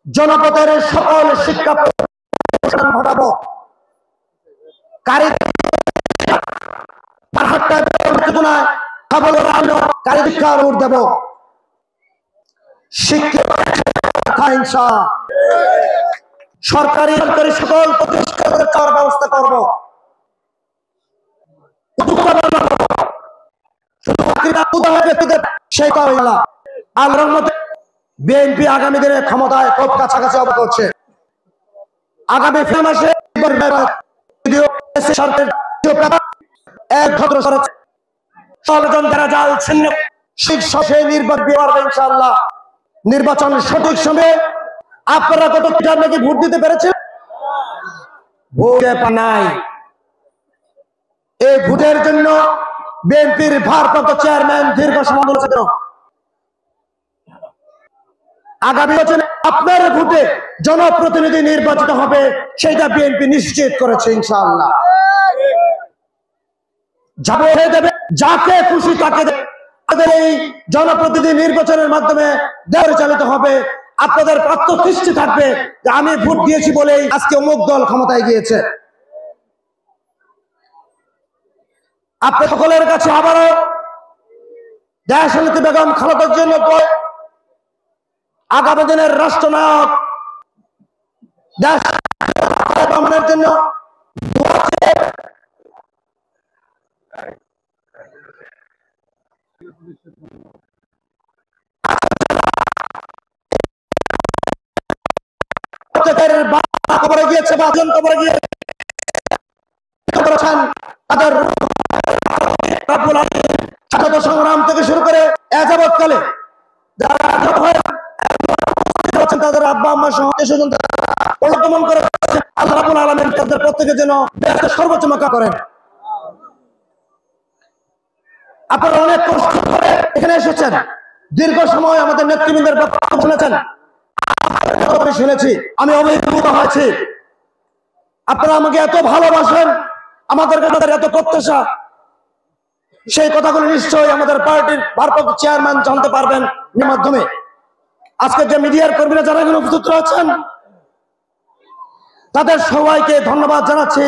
জনপদের সকল শিক্ষা প্রতিষ্ঠান ঘটাবো, শিক্ষার ওর দেব, সরকারি সকল প্রতিষ্ঠানের ব্যবস্থা করবো। বিএনপি আগামী দিনে ক্ষমতায় খুব কাছাকাছি অবস্থা করছে। আগামী মাসে নির্বাচন সঠিক সময়ে আপনারা কত নাকি ভোট দিতে পেরেছেন? নাই। এই ভোটের জন্য বিএনপির ভারপ্রাপ্ত চেয়ারম্যান দীর্ঘ সময় বলেছেন আগামী বছরে আপনার ভোটে জনপ্রতিনিধি নির্বাচিত হবে, সেটা বিএনপি নিশ্চিত করেছে। ইনশাআল্লাহ যাবে দেবে, যাকে খুশি তাকে দেবে। এই জনপ্রতিনিধি নির্বাচনের মাধ্যমে পরিচালিত হবে। আপনাদের আত্মতৃষ্টি থাকবে যে আমি ভোট দিয়েছি বলেই আজকে অমুক দল ক্ষমতায় গিয়েছে। আপনার সকলের কাছে আবারও দেশনেত্রী বেগম খালেদার জন্য আগামী দিনের রাষ্ট্রনায়ক দেশের জন্য গিয়েছে বা তাদের সংগ্রাম থেকে শুরু করে যাবৎকালে তাদের আব্বা আম্মা সহ অনুগমন করে আল্লাহ রাব্বুল আলামিন তাদের প্রত্যেকের জন্য সর্বোচ্চ মাকা করেন। আপনারা অনেক কষ্ট করে এখানে এসেছেন, দীর্ঘ সময় আমাদের নেতৃবৃন্দের বক্তব্য শুনেছেন, শুনেছি, আমি অভিভূত হয়েছি। আপনারা আমাকে এত ভালোবাসেন, আমাদের কাছে এত প্রত্যাশা, সেই কথাগুলো নিশ্চয়ই আমাদের পার্টির ভারপ্রাপ্ত চেয়ারম্যান জানতে পারবেন এর মাধ্যমে। আজকে যে মিডিয়ার কর্মীরা যারা এখানে উপস্থিত রয়েছেন তাদের সবাইকে ধন্যবাদ জানাচ্ছি।